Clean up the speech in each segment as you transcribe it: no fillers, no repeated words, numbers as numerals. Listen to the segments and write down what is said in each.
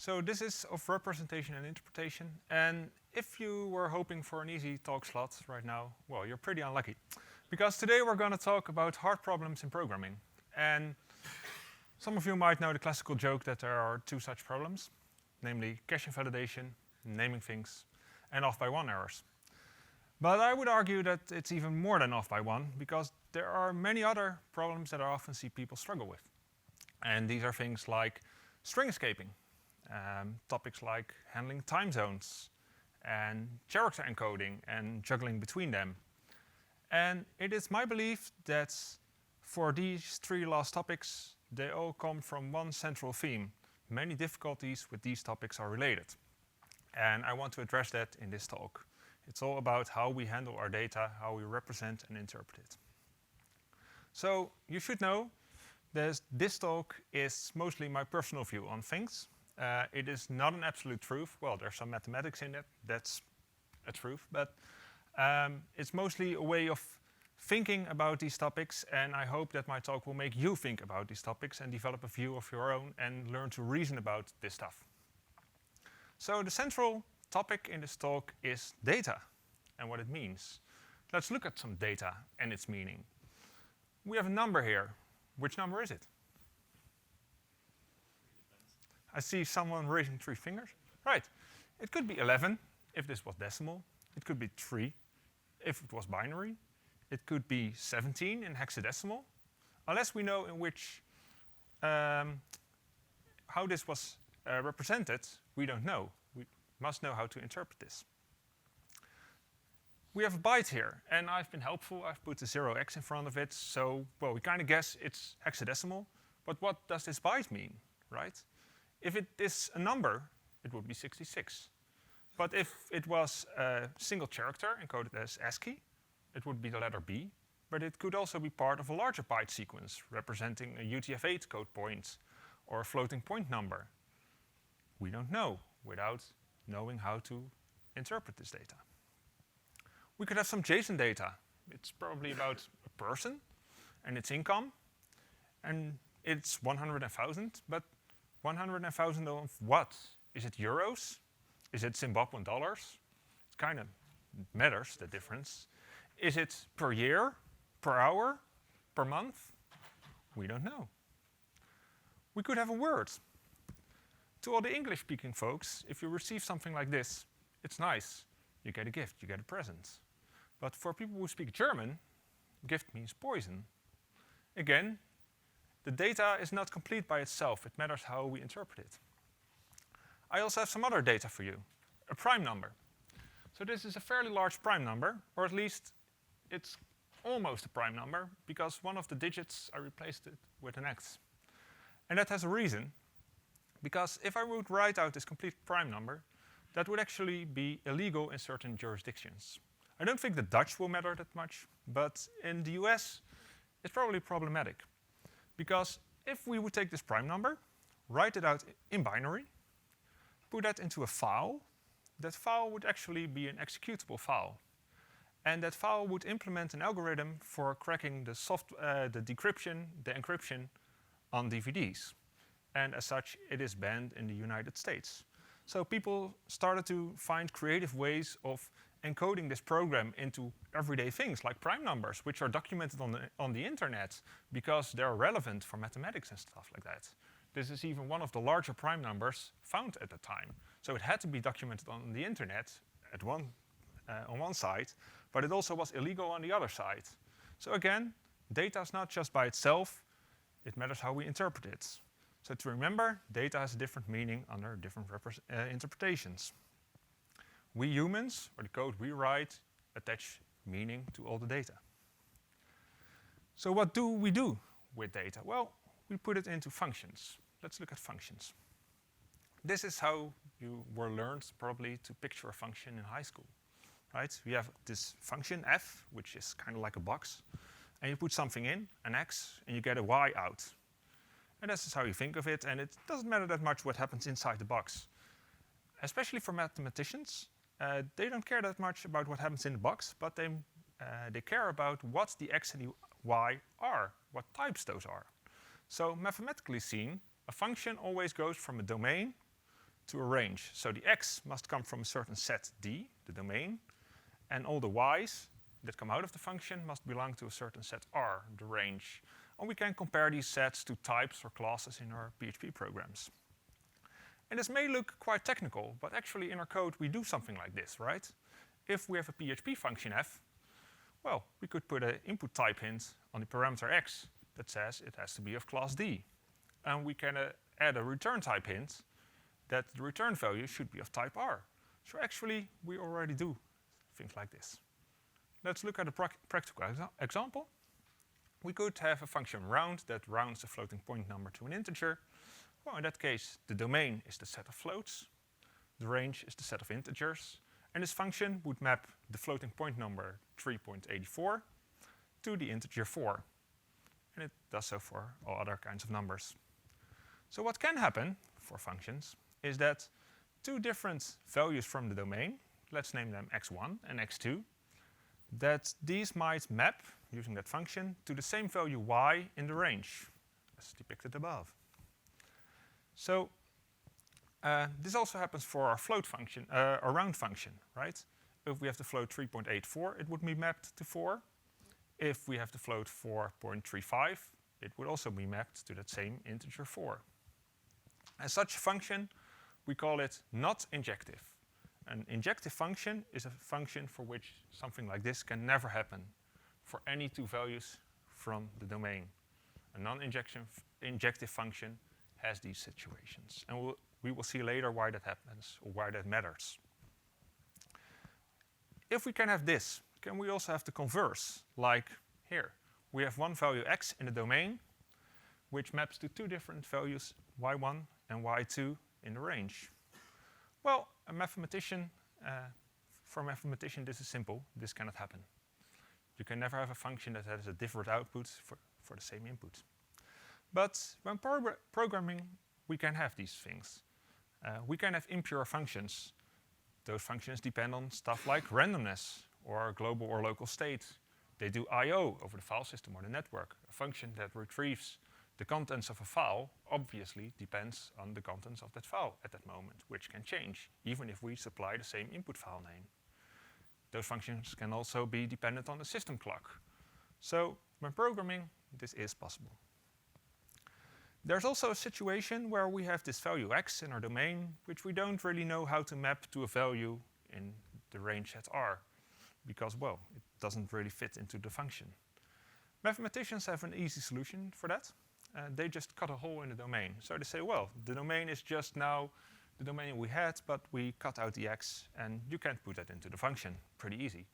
So this is of representation and interpretation. And if you were hoping for an easy talk slot right now, well, you're pretty unlucky. Because today we're going to talk about hard problems in programming. And some of you might know the classical joke that there are two such problems, namely cache invalidation, naming things, and off by one errors. But I would argue that it's even more than off by one, because there are many other problems that I often see people struggle with. And these are things like string escaping, topics like handling time zones, and character encoding and juggling between them. And it is my belief that for these three last topics, they all come from one central theme. Many difficulties with these topics are related. And I want to address that in this talk. It's all about how we handle our data, how we represent and interpret it. So you should know that this talk is mostly my personal view on things. It is not an absolute truth. Well, there's some mathematics in it. That's a truth. But it's mostly a way of thinking about these topics, and I hope that my talk will make you think about these topics and develop a view of your own and learn to reason about this stuff. So the central topic in this talk is data and what it means. Let's look at some data and its meaning. We have a number here. Which number is it? I see someone raising 3 fingers. Right. It could be 11 if this was decimal. It could be 3 if it was binary. It could be 17 in hexadecimal. Unless we know in which how this was represented, we don't know. We must know how to interpret this. We have a byte here, and I've been helpful. I've put the 0x in front of it, so, well, we kind of guess it's hexadecimal. But what does this byte mean, right? If it is a number, it would be 66. But if it was a single character encoded as ASCII, it would be the letter B. But it could also be part of a larger byte sequence representing a UTF-8 code point or a floating point number. We don't know without knowing how to interpret this data. We could have some JSON data. It's probably about a person and its income. And it's 100,000, but 100,000 of what? Is it euros? Is it Zimbabwean dollars? It kind of matters, the difference. Is it per year, per hour, per month? We don't know. We could have a word. To all the English-speaking folks, if you receive something like this, it's nice. You get a gift, you get a present. But for people who speak German, gift means poison. Again, the data is not complete by itself. It matters how we interpret it. I also have some other data for you, a prime number. So this is a fairly large prime number, or at least it's almost a prime number, because one of the digits, I replaced it with an X. And that has a reason, because if I would write out this complete prime number, that would actually be illegal in certain jurisdictions. I don't think the Dutch will matter that much, but in the US, it's probably problematic. Because if we would take this prime number, write it out in binary, put that into a file, that file would actually be an executable file. And that file would implement an algorithm for cracking the decryption, the encryption on DVDs. And as such, it is banned in the United States. So people started to find creative ways of encoding this program into everyday things like prime numbers, which are documented on the internet because they're relevant for mathematics and stuff like that. This is even one of the larger prime numbers found at the time. So it had to be documented on the internet on one side, but it also was illegal on the other side. So again, data is not just by itself, it matters how we interpret it. So to remember, data has a different meaning under different interpretations. We humans, or the code we write, attach meaning to all the data. So what do we do with data? Well, we put it into functions. Let's look at functions. This is how you were learned probably to picture a function in high school, right? We have this function f, which is kind of like a box, and you put something in, an x, and you get a y out. And this is how you think of it, and it doesn't matter that much what happens inside the box. Especially for mathematicians, they don't care that much about what happens in the box, but they care about what the x and the y are, what types those are. So mathematically seen, a function always goes from a domain to a range. So the x must come from a certain set D, the domain, and all the y's that come out of the function must belong to a certain set R, the range. And we can compare these sets to types or classes in our PHP programs. And this may look quite technical, but actually in our code we do something like this, right? If we have a PHP function f, well, we could put an input type hint on the parameter x that says it has to be of class D. And we can add a return type hint that the return value should be of type R. So actually, we already do things like this. Let's look at a practical example. We could have a function round that rounds a floating point number to an integer. Well, in that case, the domain is the set of floats, the range is the set of integers, and this function would map the floating point number 3.84 to the integer 4. And it does so for all other kinds of numbers. So what can happen for functions is that two different values from the domain, let's name them x1 and x2, that these might map, using that function, to the same value y in the range, as depicted above. So this also happens for our float function, our round function, right? If we have the float 3.84, it would be mapped to 4. If we have the float 4.35, it would also be mapped to that same integer 4. As such a function, we call it not injective. An injective function is a function for which something like this can never happen for any two values from the domain. A non-injective function has these situations. And we will see later why that happens or why that matters. If we can have this, can we also have the converse? Like here, we have one value x in the domain, which maps to two different values, y1 and y2 in the range. Well, for a mathematician, this is simple. This cannot happen. You can never have a function that has a different output for the same input. But when programming, we can have these things. We can have impure functions. Those functions depend on stuff like randomness or global or local state. They do I/O over the file system or the network. A function that retrieves the contents of a file obviously depends on the contents of that file at that moment, which can change, even if we supply the same input file name. Those functions can also be dependent on the system clock. So when programming, this is possible. There's also a situation where we have this value x in our domain, which we don't really know how to map to a value in the range at R, because, well, it doesn't really fit into the function. Mathematicians have an easy solution for that. They just cut a hole in the domain. So they say, well, the domain is just now the domain we had, but we cut out the x, and you can't put that into the function. Pretty easy.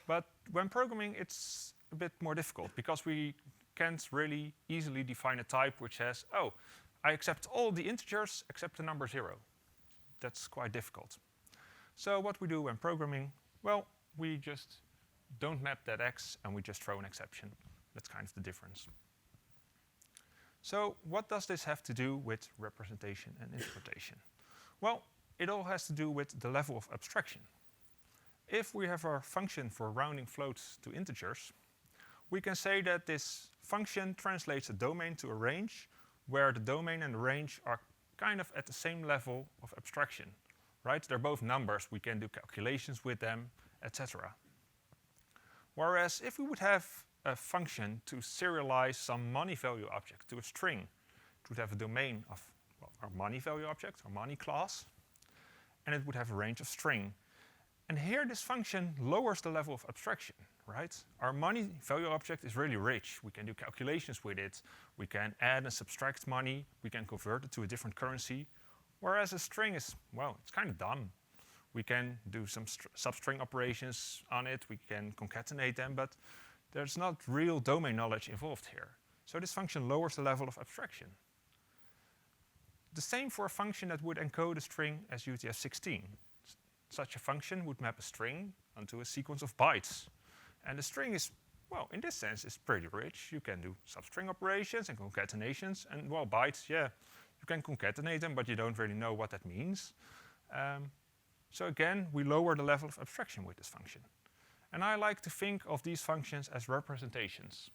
But when programming, it's a bit more difficult, because we can't really easily define a type which says, oh, I accept all the integers except the number 0. That's quite difficult. So what we do when programming, well, we just don't map that x, and we just throw an exception. That's kind of the difference. So what does this have to do with representation and interpretation? Well, it all has to do with the level of abstraction. If we have our function for rounding floats to integers, we can say that this function translates a domain to a range where the domain and the range are kind of at the same level of abstraction, right? They're both numbers. We can do calculations with them, etc. Whereas if we would have a function to serialize some money value object to a string, it would have a domain of, well, our money value object, our money class, and it would have a range of string. And here this function lowers the level of abstraction, right? Our money value object is really rich. We can do calculations with it. We can add and subtract money. We can convert it to a different currency. Whereas a string is, well, it's kind of dumb. We can do some substring operations on it. We can concatenate them, but there's not real domain knowledge involved here. So this function lowers the level of abstraction. The same for a function that would encode a string as UTF-16. Such a function would map a string onto a sequence of bytes. And the string is, well, in this sense, is pretty rich. You can do substring operations and concatenations. And, well, bytes, yeah, you can concatenate them, but you don't really know what that means. So again, we lower the level of abstraction with this function. And I like to think of these functions as representations.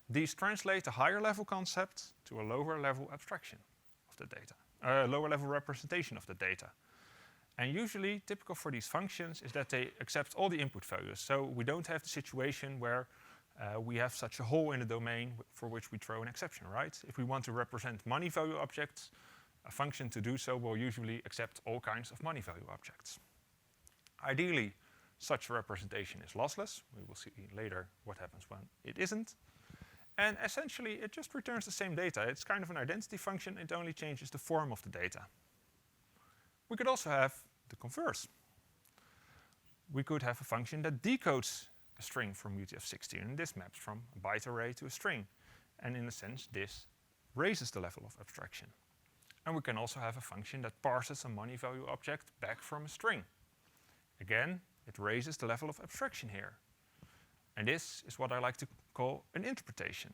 These translate a higher level concept to a lower level abstraction of the data. lower level representation of the data. And usually, typical for these functions is that they accept all the input values. So we don't have the situation where we have such a hole in the domain for which we throw an exception, right? If we want to represent money value objects, a function to do so will usually accept all kinds of money value objects. Ideally, such a representation is lossless. We will see later what happens when it isn't. And essentially, it just returns the same data. It's kind of an identity function. It only changes the form of the data. We could also have the converse. We could have a function that decodes a string from UTF-16, and this maps from a byte array to a string. And in a sense, this raises the level of abstraction. And we can also have a function that parses a money value object back from a string. Again, it raises the level of abstraction here. And this is what I like to call an interpretation.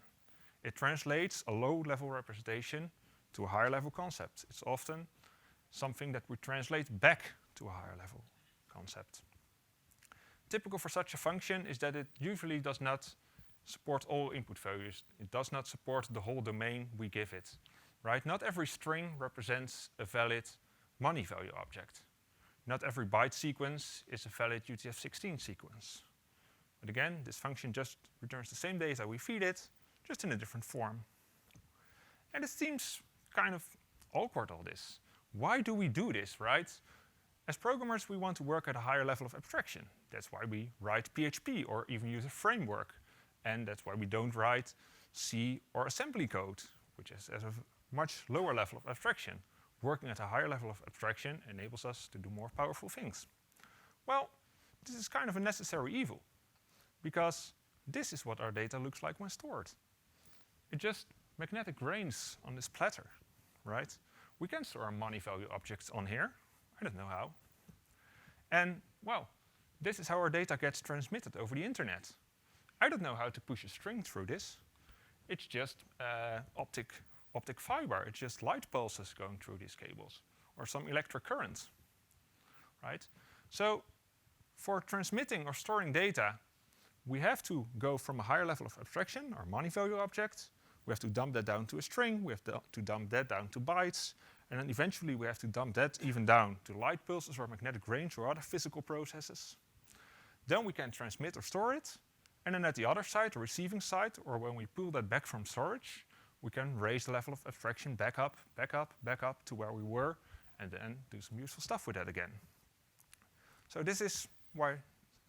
It translates a low-level representation to a higher-level concept. It's often something that we translate back to a higher-level concept. Typical for such a function is that it usually does not support all input values. It does not support the whole domain we give it. Right? Not every string represents a valid money value object. Not every byte sequence is a valid UTF-16 sequence. But again, this function just returns the same data we feed it, just in a different form. And it seems kind of awkward, all this. Why do we do this, right? As programmers, we want to work at a higher level of abstraction. That's why we write PHP or even use a framework. And that's why we don't write C or assembly code, which is at a much lower level of abstraction. Working at a higher level of abstraction enables us to do more powerful things. Well, this is kind of a necessary evil, because this is what our data looks like when stored. It just magnetic grains on this platter, right? We can store our money value objects on here. I don't know how. And, well, this is how our data gets transmitted over the internet. I don't know how to push a string through this. It's just optic fiber. It's just light pulses going through these cables, or some electric current, right? So for transmitting or storing data, we have to go from a higher level of abstraction, our money value object. We have to dump that down to a string. We have to dump that down to bytes. And then eventually we have to dump that even down to light pulses or magnetic range or other physical processes. Then we can transmit or store it. And then at the other side, the receiving side, or when we pull that back from storage, we can raise the level of abstraction back up, back up, back up to where we were, and then do some useful stuff with that again. So this is why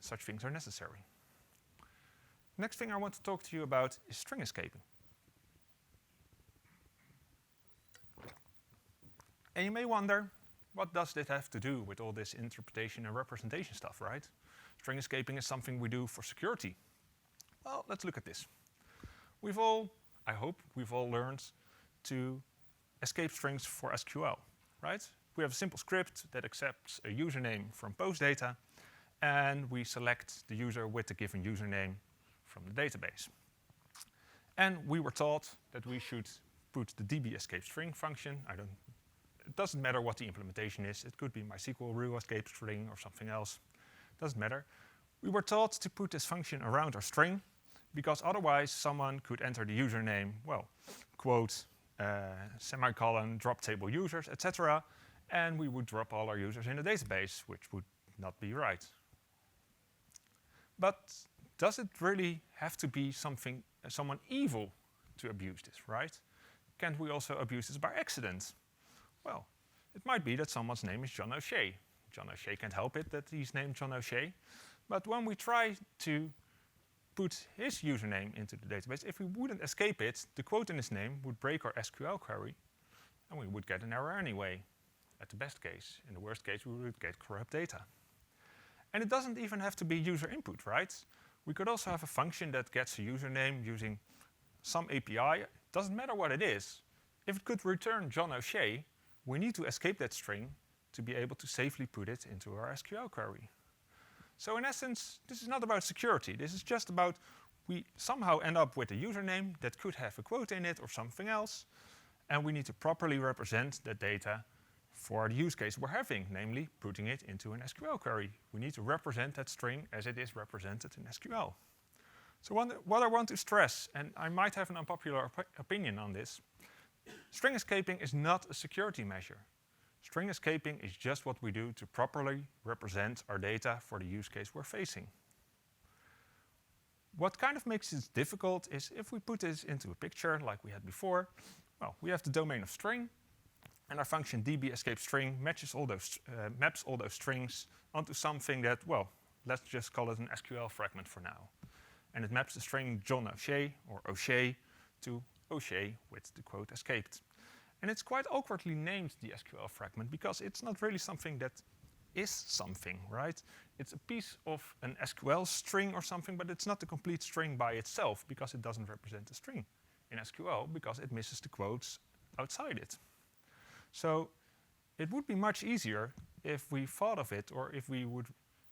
such things are necessary. Next thing I want to talk to you about is string escaping. And you may wonder, what does this have to do with all this interpretation and representation stuff, right? String escaping is something we do for security. Well, let's look at this. I hope we've all learned to escape strings for SQL, right? We have a simple script that accepts a username from post data, and we select the user with the given username from the database. And we were taught that we should put the db escape string function. It doesn't matter what the implementation is. It could be MySQL real escape string or something else. Doesn't matter. We were taught to put this function around our string, because otherwise someone could enter the username, well, quote, semicolon, drop table users, etc., and we would drop all our users in the database, which would not be right. But does it really have to be someone evil to abuse this, right? Can't we also abuse this by accident? Well, it might be that someone's name is John O'Shea. John O'Shea can't help it that he's named John O'Shea. But when we try to put his username into the database, if we wouldn't escape it, the quote in his name would break our SQL query, and we would get an error anyway, at the best case. In the worst case, we would get corrupt data. And it doesn't even have to be user input, right? We could also have a function that gets a username using some API. It doesn't matter what it is. If it could return John O'Shea, we need to escape that string to be able to safely put it into our SQL query. So in essence, this is not about security. This is just about we somehow end up with a username that could have a quote in it or something else, and we need to properly represent that data for the use case we're having, namely putting it into an SQL query. We need to represent that string as it is represented in SQL. So what I want to stress, and I might have an unpopular opinion on this, String escaping is not a security measure. String escaping is just what we do to properly represent our data for the use case we're facing. What kind of makes this difficult is if we put this into a picture like we had before, well, we have the domain of string, and our function dbEscapeString maps all those strings onto something that, well, let's just call it an SQL fragment for now. And it maps the string John O'Shea, or O'Shea, to O'Shea with the quote escaped. And it's quite awkwardly named the SQL fragment because it's not really something that is something, right? It's a piece of an SQL string or something, but it's not a complete string by itself because it doesn't represent a string in SQL because it misses the quotes outside it. So it would be much easier if we thought of it, or if we would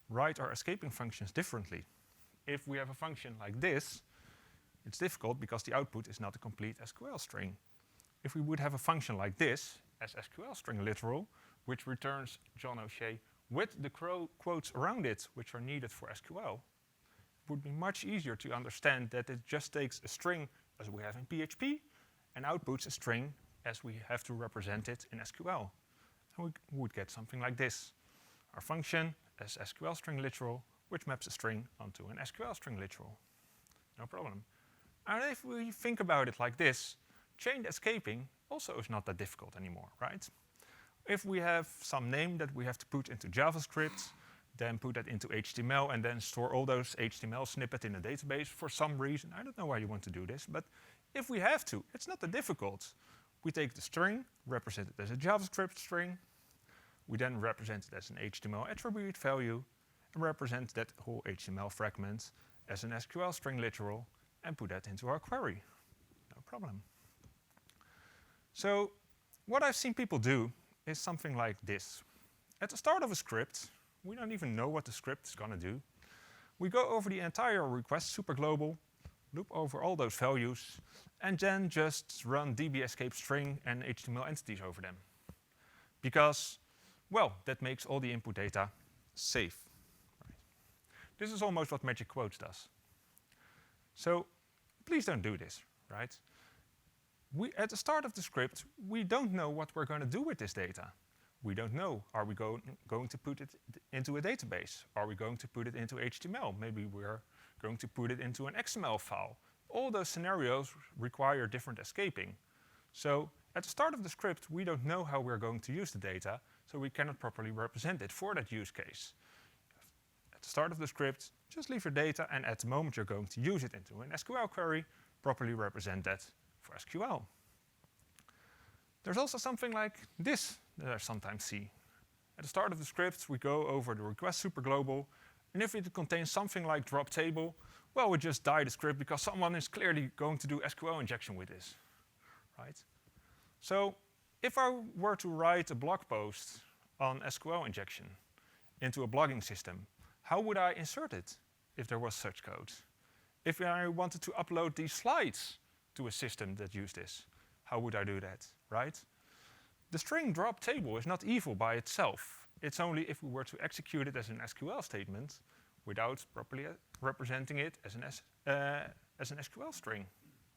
write our escaping functions differently. If we have a function like this, it's difficult because the output is not a complete SQL string. If we would have a function like this, as SQL string literal, which returns John O'Shea with the quotes around it, which are needed for SQL, it would be much easier to understand that it just takes a string as we have in PHP and outputs a string as we have to represent it in SQL. And we would get something like this. Our function as SQL string literal, which maps a string onto an SQL string literal. No problem. And if we think about it like this, chained escaping also is not that difficult anymore, right? If we have some name that we have to put into JavaScript, then put that into HTML, and then store all those HTML snippets in a database for some reason. I don't know why you want to do this, but if we have to, it's not that difficult. We take the string, represent it as a JavaScript string. We then represent it as an HTML attribute value, and represent that whole HTML fragment as an SQL string literal, and put that into our query. No problem. So what I've seen people do is something like this. At the start of a script, we don't even know what the script is going to do. We go over the entire request superglobal, loop over all those values, and then just run dbEscapeString and HTML entities over them. Because, well, that makes all the input data safe. Right. This is almost what Magic Quotes does. So please don't do this, right? At the start of the script, we don't know what we're going to do with this data. We don't know, are we going to put it into a database? Are we going to put it into HTML? Maybe we're going to put it into an XML file. All those scenarios require different escaping. So at the start of the script, we don't know how we're going to use the data, so we cannot properly represent it for that use case. At the start of the script, just leave your data, and at the moment you're going to use it into an SQL query, properly represent that for SQL. There's also something like this that I sometimes see. At the start of the script, we go over the request superglobal, and if it contains something like drop table, well, we just die the script because someone is clearly going to do SQL injection with this, right? So if I were to write a blog post on SQL injection into a blogging system, how would I insert it if there was such code? If I wanted to upload these slides to a system that used this, how would I do that, right? The string drop table is not evil by itself. It's only if we were to execute it as an SQL statement without properly representing it as an SQL string,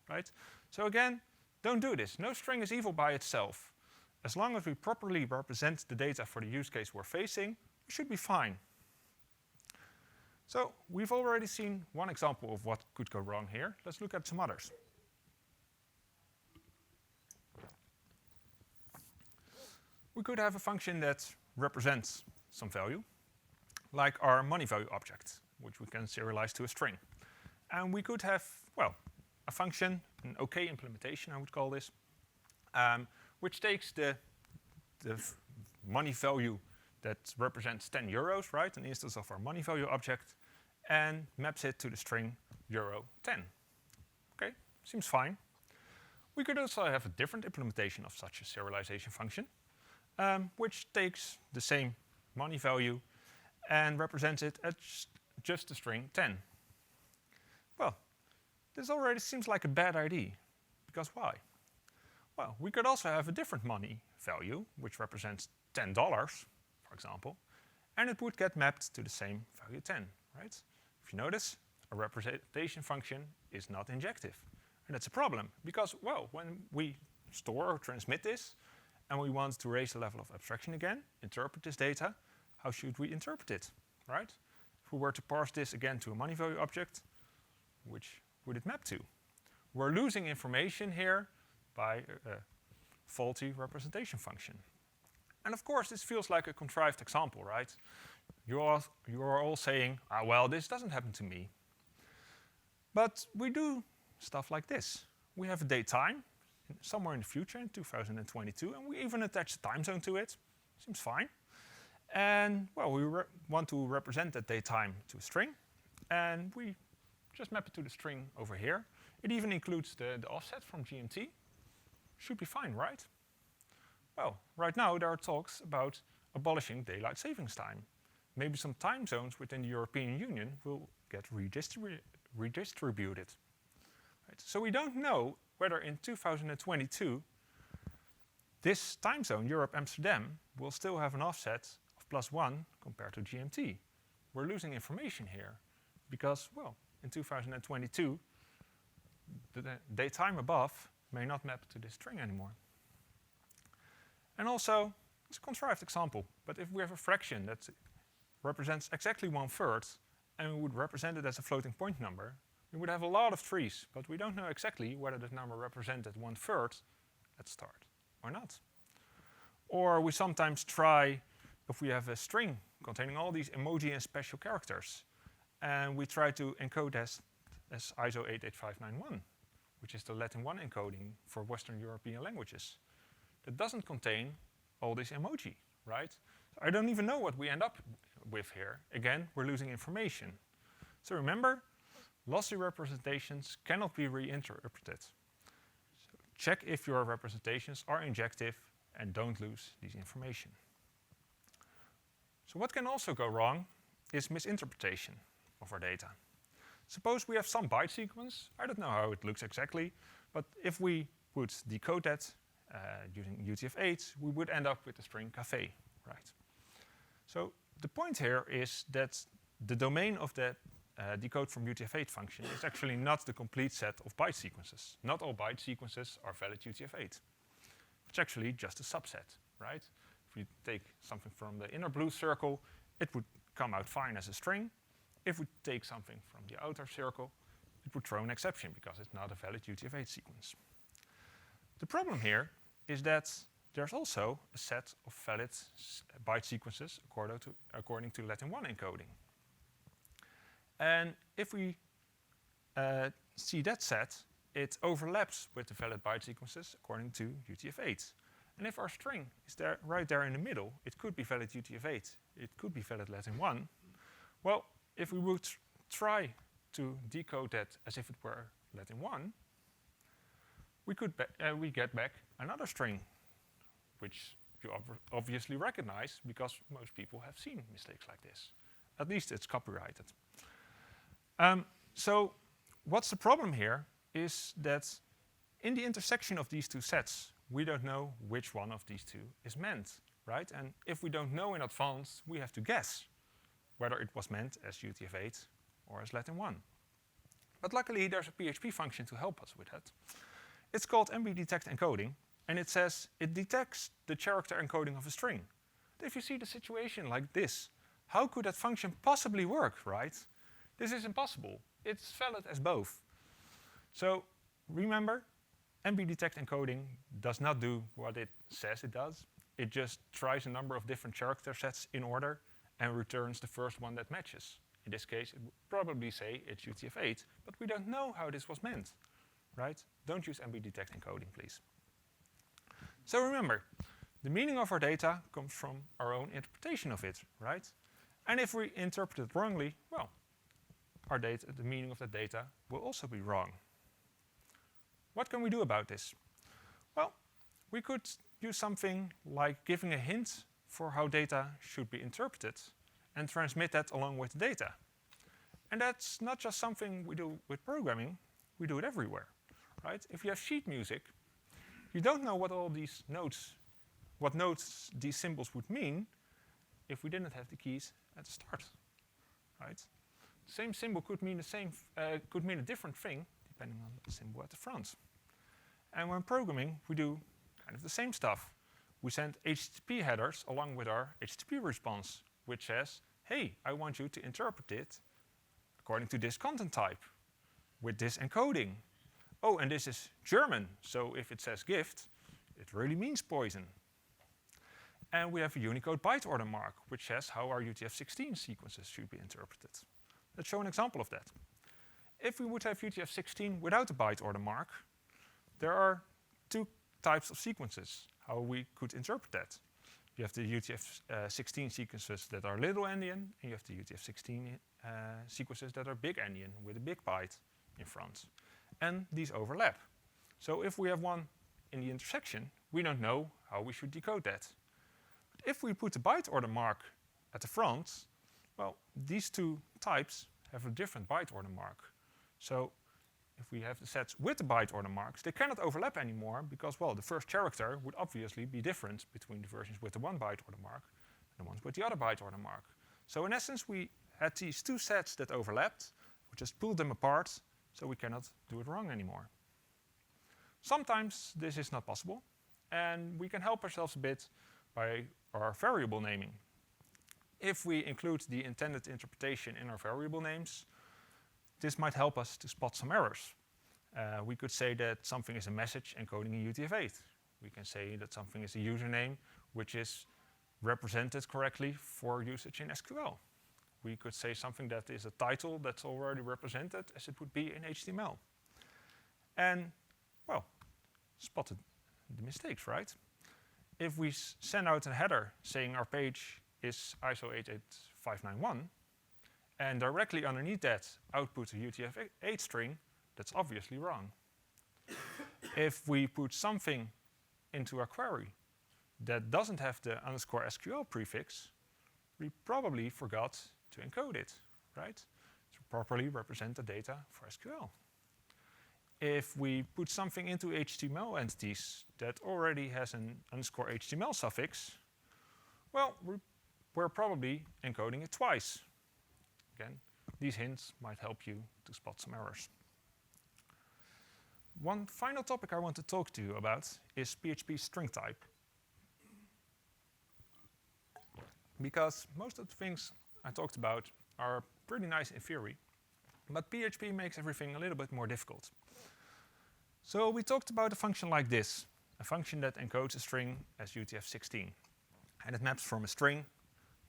right? So again, don't do this. No string is evil by itself. As long as we properly represent the data for the use case we're facing, we should be fine. So we've already seen one example of what could go wrong here. Let's look at some others. We could have a function that represents some value, like our money value object, which we can serialize to a string. And we could have, well, a function, an OK implementation, I would call this, which takes the money value that represents 10 euros, right, an instance of our money value object, and maps it to the string euro 10. Okay, seems fine. We could also have a different implementation of such a serialization function, which takes the same money value and represents it as just the string 10. Well, this already seems like a bad idea, because why? Well, we could also have a different money value, which represents $10, for example, and it would get mapped to the same value 10, right? If you notice, a representation function is not injective. And that's a problem, because, well, when we store or transmit this, and we want to raise the level of abstraction again, interpret this data, how should we interpret it, right? If we were to parse this again to a money value object, which would it map to? We're losing information here by a faulty representation function. And of course, this feels like a contrived example, right? You are all saying, well, this doesn't happen to me. But we do stuff like this. We have a date time somewhere in the future in 2022, and we even attach a time zone to it. Seems fine. And well, we want to represent that date time to a string, and we just map it to the string over here. It even includes the offset from GMT. Should be fine, right? Well, right now there are talks about abolishing daylight savings time. Maybe some time zones within the European Union will get redistributed. Right? So we don't know whether in 2022 this time zone, Europe-Amsterdam, will still have an offset of +1 compared to GMT. We're losing information here because, well, in 2022, the date time above may not map to this string anymore. And also, it's a contrived example, but if we have a fraction that represents exactly 1/3, and we would represent it as a floating point number, we would have a lot of trees, but we don't know exactly whether that number represented 1/3 at start or not. Or we sometimes try, if we have a string containing all these emoji and special characters, and we try to encode as ISO 88591, which is the Latin 1 encoding for Western European languages. That doesn't contain all this emoji, right? So I don't even know what we end up with here. Again, we're losing information. So remember, lossy representations cannot be reinterpreted. So check if your representations are injective and don't lose this information. So what can also go wrong is misinterpretation of our data. Suppose we have some byte sequence. I don't know how it looks exactly, but if we would decode that using UTF-8, we would end up with the string café, right? So the point here is that the domain of the decode from UTF-8 function is actually not the complete set of byte sequences. Not all byte sequences are valid UTF-8. It's actually just a subset, right? If we take something from the inner blue circle, it would come out fine as a string. If we take something from the outer circle, it would throw an exception because it's not a valid UTF-8 sequence. The problem here is that there's also a set of valid byte sequences according to Latin 1 encoding. And if we see that set, it overlaps with the valid byte sequences according to UTF-8. And if our string is there, right there in the middle, it could be valid UTF-8, it could be valid Latin 1. Well, if we would try to decode that as if it were Latin 1, we get back another string, which you obviously recognize because most people have seen mistakes like this. At least it's copyrighted. So what's the problem here is that in the intersection of these two sets, we don't know which one of these two is meant, right? And if we don't know in advance, we have to guess whether it was meant as UTF-8 or as Latin 1. But luckily, there's a PHP function to help us with that. It's called mbDetect encoding, and it says it detects the character encoding of a string. If you see the situation like this, how could that function possibly work, right? This is impossible. It's valid as both. So remember, mbDetect encoding does not do what it says it does. It just tries a number of different character sets in order and returns the first one that matches. In this case, it would probably say it's UTF-8, but we don't know how this was meant, right? Don't use mbDetect encoding, please. So remember, the meaning of our data comes from our own interpretation of it, right? And if we interpret it wrongly, well, our data, the meaning of the data will also be wrong. What can we do about this? Well, we could use something like giving a hint for how data should be interpreted and transmit that along with the data. And that's not just something we do with programming, we do it everywhere, right? If you have sheet music, you don't know what all these notes, what notes these symbols would mean if we didn't have the keys at the start, right? The same symbol could mean a different thing depending on the symbol at the front. And when programming, we do kind of the same stuff. We send HTTP headers along with our HTTP response, which says, hey, I want you to interpret it according to this content type with this encoding. Oh, and this is German, so if it says gift, it really means poison. And we have a Unicode byte order mark, which says how our UTF-16 sequences should be interpreted. Let's show an example of that. If we would have UTF-16 without a byte order mark, there are two types of sequences, how we could interpret that. You have the UTF-16 sequences that are little endian, and you have the UTF-16 sequences that are big endian with a big byte in front. And these overlap. So if we have one in the intersection, we don't know how we should decode that. But if we put the byte order mark at the front, well, these two types have a different byte order mark. So if we have the sets with the byte order marks, they cannot overlap anymore because, well, the first character would obviously be different between the versions with the one byte order mark and the ones with the other byte order mark. So in essence, we had these two sets that overlapped. We just pulled them apart, so we cannot do it wrong anymore. Sometimes this is not possible, and we can help ourselves a bit by our variable naming. If we include the intended interpretation in our variable names, this might help us to spot some errors. We could say that something is a message encoding in UTF-8. We can say that something is a username which is represented correctly for usage in SQL. We could say something that is a title that's already represented as it would be in HTML. And, well, spotted the mistakes, right? If we send out a header saying our page is ISO 88591, and directly underneath that output a UTF-8 string, that's obviously wrong. If we put something into our query that doesn't have the _SQL prefix, we probably forgot to encode it, right? To properly represent the data for SQL. If we put something into HTML entities that already has an _HTML suffix, well, we're probably encoding it twice. Again, these hints might help you to spot some errors. One final topic I want to talk to you about is PHP string type. Because most of the things I talked about are pretty nice in theory, but PHP makes everything a little bit more difficult. So we talked about a function like this, a function that encodes a string as UTF-16, and it maps from a string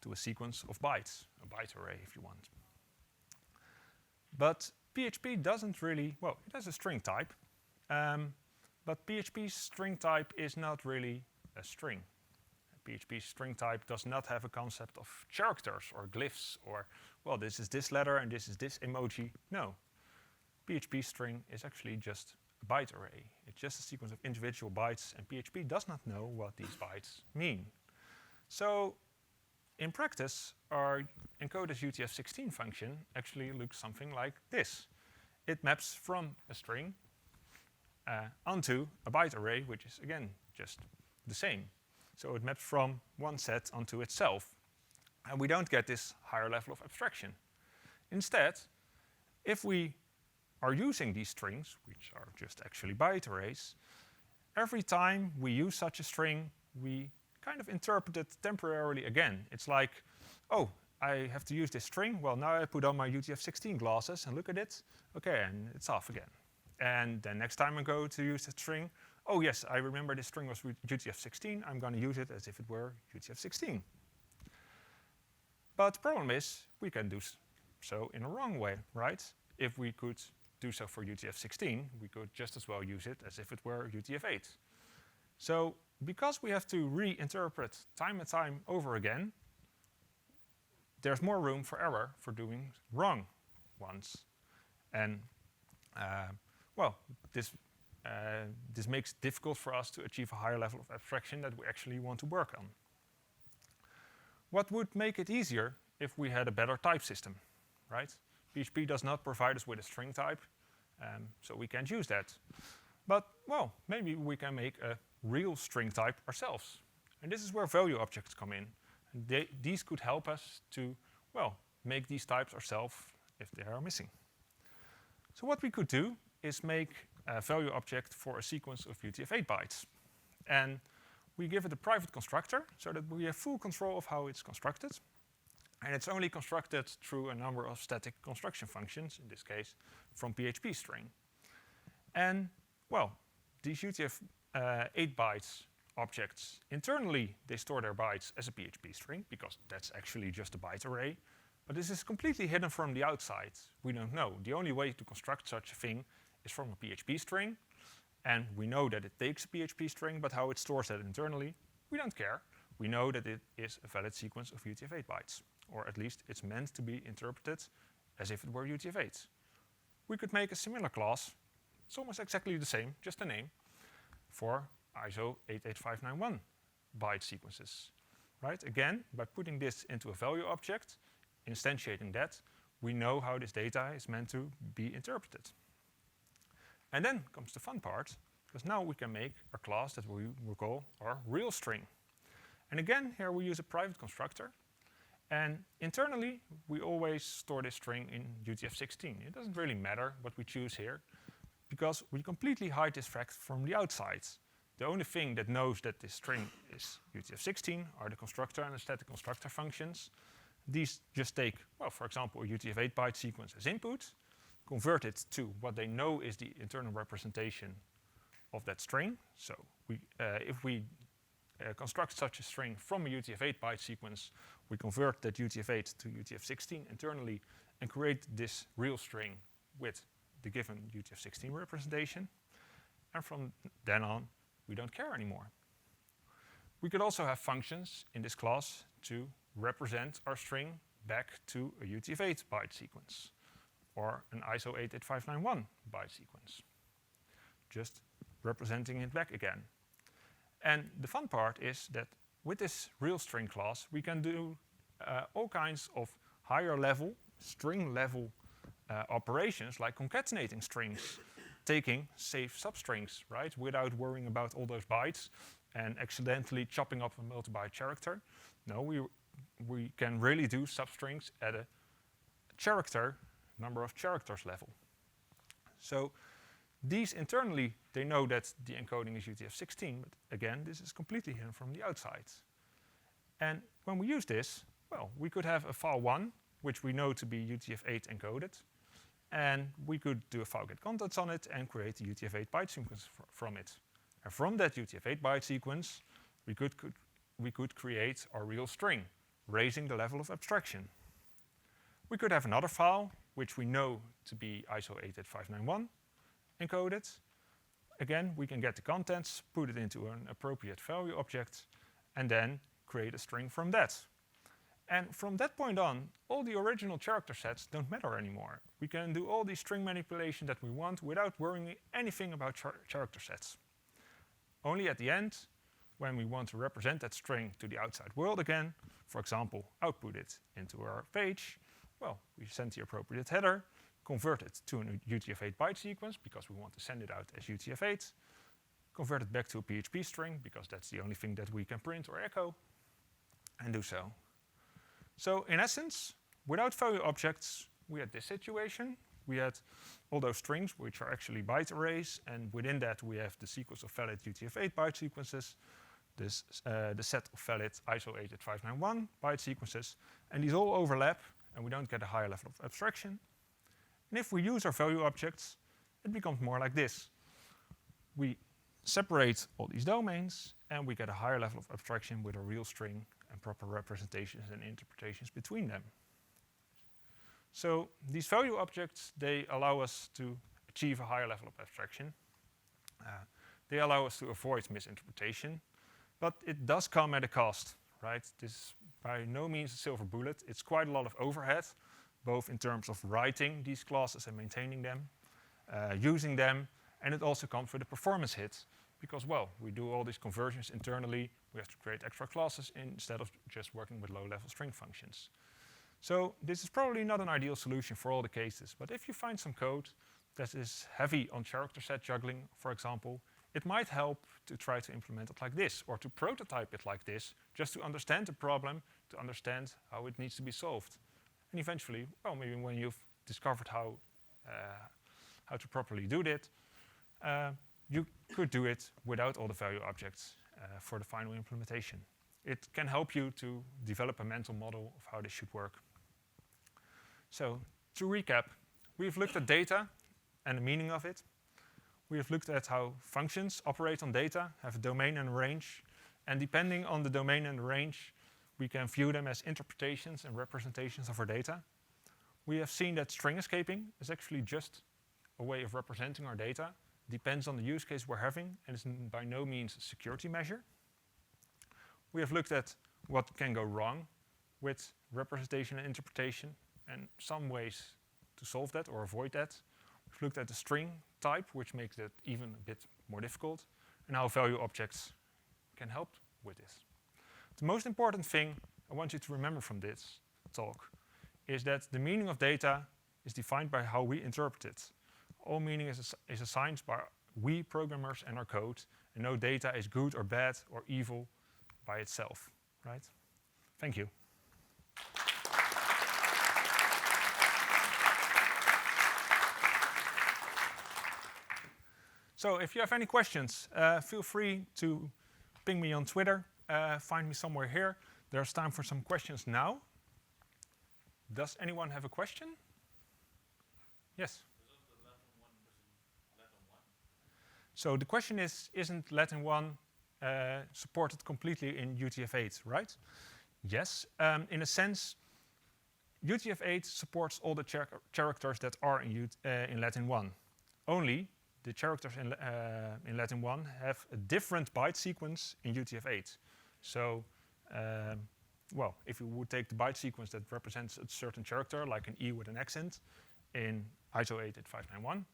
to a sequence of bytes, a byte array if you want. But PHP doesn't really, well, it has a string type, but PHP's string type is not really a string. PHP's string type does not have a concept of characters or glyphs or, well, this is this letter and this is this emoji. No. PHP string is actually just a byte array. It's just a sequence of individual bytes, and PHP does not know what these bytes mean. So in practice, our encode as UTF-16 function actually looks something like this. It maps from a string onto a byte array, which is, again, just the same. So it maps from one set onto itself. And we don't get this higher level of abstraction. Instead, if we are using these strings, which are just actually byte arrays, every time we use such a string, we kind of interpret it temporarily again. It's like, oh, I have to use this string. Well, now I put on my UTF-16 glasses and look at it. Okay, and it's off again. And then next time I go to use the string, oh yes, I remember this string was UTF-16. I'm going to use it as if it were UTF-16. But the problem is, we can do so in a wrong way, right? If we could do so for UTF-16, we could just as well use it as if it were UTF-8. So because we have to reinterpret time and time over again, there's more room for error for doing wrong ones. And well, this makes it difficult for us to achieve a higher level of abstraction that we actually want to work on. What would make it easier if we had a better type system, right? PHP does not provide us with a string type, so we can't use that. But, well, maybe we can make a real string type ourselves. And this is where value objects come in. And these could help us to, well, make these types ourselves if they are missing. So what we could do is make a value object for a sequence of UTF-8 bytes. And we give it a private constructor so that we have full control of how it's constructed. And it's only constructed through a number of static construction functions, in this case from PHP string. And well, these UTF-8 bytes objects, internally they store their bytes as a PHP string, because that's actually just a byte array. But this is completely hidden from the outside. We don't know. The only way to construct such a thing is from a PHP string. And we know that it takes a PHP string, but how it stores that internally, we don't care. We know that it is a valid sequence of UTF-8 bytes, or at least it's meant to be interpreted as if it were UTF-8. We could make a similar class. It's almost exactly the same, just a name, for ISO 88591 byte sequences. Right? Again, by putting this into a value object, instantiating that, we know how this data is meant to be interpreted. And then comes the fun part, because now we can make a class that we will call our real string. And again, here we use a private constructor. And internally, we always store this string in UTF-16. It doesn't really matter what we choose here, because we completely hide this fact from the outside. The only thing that knows that this string is UTF-16 are the constructor and the static constructor functions. These just take, well, for example, a UTF-8 byte sequence as input, convert it to what they know is the internal representation of that string. So if we construct such a string from a UTF-8 byte sequence, we convert that UTF-8 to UTF-16 internally and create this real string with the given UTF-16 representation. And from then on, we don't care anymore. We could also have functions in this class to represent our string back to a UTF-8 byte sequence or an ISO 88591 byte sequence, just representing it back again. And the fun part is that with this real string class, we can do all kinds of higher level, string level operations, like concatenating strings, taking safe substrings, right, without worrying about all those bytes and accidentally chopping up a multi-byte character. No, we can really do substrings at a character, number of characters level. So these internally, they know that the encoding is UTF-16, but again, this is completely hidden from the outside. And when we use this, well, we could have a file1, which we know to be UTF-8 encoded, and we could do a file get contents on it and create a UTF-8 byte sequence from it. And from that UTF-8 byte sequence, we could create our real string, raising the level of abstraction. We could have another file, which we know to be ISO 88591 encoded. Again, we can get the contents, put it into an appropriate value object, and then create a string from that. And from that point on, all the original character sets don't matter anymore. We can do all the string manipulation that we want without worrying anything about character sets. Only at the end, when we want to represent that string to the outside world again, for example, output it into our page, well, we send the appropriate header, convert it to a UTF-8 byte sequence because we want to send it out as UTF-8, convert it back to a PHP string because that's the only thing that we can print or echo, and do so. So in essence, without value objects, we had this situation. We had all those strings, which are actually byte arrays, and within that we have the sequence of valid UTF-8 byte sequences, the set of valid ISO 88591 byte sequences, and these all overlap, and we don't get a higher level of abstraction. And if we use our value objects, it becomes more like this. We separate all these domains, and we get a higher level of abstraction with a real string and proper representations and interpretations between them. So these value objects, they allow us to achieve a higher level of abstraction. They allow us to avoid misinterpretation, but it does come at a cost, right? This is by no means a silver bullet. It's quite a lot of overhead, both in terms of writing these classes and maintaining them, using them, and it also comes with a performance hit because, well, we do all these conversions internally. We have to create extra classes instead of just working with low-level string functions. So this is probably not an ideal solution for all the cases, but if you find some code that is heavy on character set juggling, for example, it might help to try to implement it like this, or to prototype it like this, just to understand the problem, to understand how it needs to be solved. And eventually, well, maybe when you've discovered how to properly do that, you could do it without all the value objects for the final implementation. It can help you to develop a mental model of how this should work. So, to recap, we've looked at data and the meaning of it. We have looked at how functions operate on data, have a domain and a range, and depending on the domain and the range, we can view them as interpretations and representations of our data. We have seen that string escaping is actually just a way of representing our data. Depends on the use case we're having, and is by no means a security measure. We have looked at what can go wrong with representation and interpretation, and some ways to solve that or avoid that. We've looked at the string type, which makes it even a bit more difficult, and how value objects can help with this. The most important thing I want you to remember from this talk is that the meaning of data is defined by how we interpret it. All meaning is assigned by we programmers and our code, and no data is good or bad or evil by itself, right? Thank you. So if you have any questions, feel free to ping me on Twitter, find me somewhere here. There's time for some questions now. Does anyone have a question? Yes? So the question is, isn't Latin 1 supported completely in UTF-8, right? Yes, in a sense, UTF-8 supports all the characters that are in Latin 1. Only the characters in Latin 1 have a different byte sequence in UTF-8. So, well, if you would take the byte sequence that represents a certain character, like an E with an accent, in ISO 88591,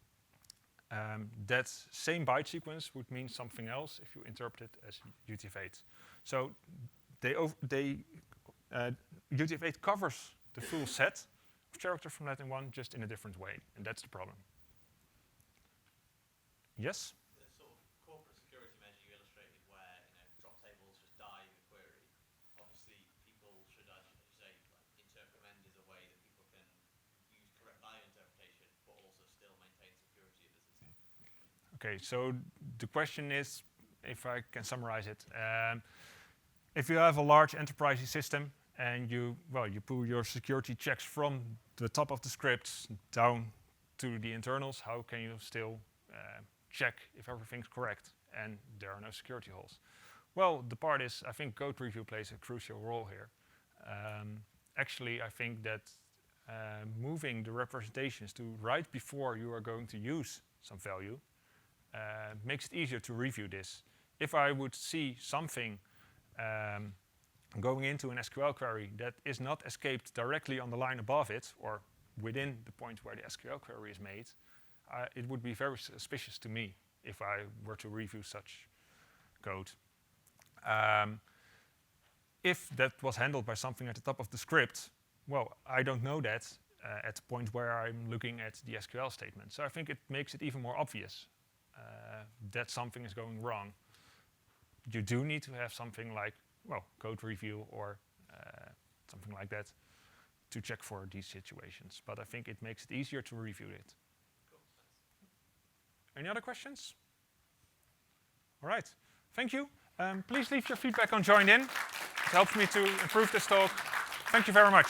that same byte sequence would mean something else if you interpret it as UTF-8. So UTF-8 covers the full set of characters from Latin 1 just in a different way, and that's the problem. Yes? The sort of corporate security measure you illustrated where drop tables just die in the query, obviously people should, as you say, interpret mend is a way that people can use correct value interpretation but also still maintain security of the system. Okay, so the question is, if I can summarize it, if you have a large enterprise system and you pull your security checks from the top of the scripts down to the internals, how can you still check if everything's correct and there are no security holes? Well, the part is, I think code review plays a crucial role here. Actually, I think that moving the representations to right before you are going to use some value makes it easier to review this. If I would see something going into an SQL query that is not escaped directly on the line above it or within the point where the SQL query is made, it would be very suspicious to me if I were to review such code. If that was handled by something at the top of the script, well, I don't know that at the point where I'm looking at the SQL statement. So I think it makes it even more obvious that something is going wrong. You do need to have something like, well, code review or something like that to check for these situations. But I think it makes it easier to review it. Any other questions? All right, thank you. Please leave your feedback on Join In. It helps me to improve this talk. Thank you very much.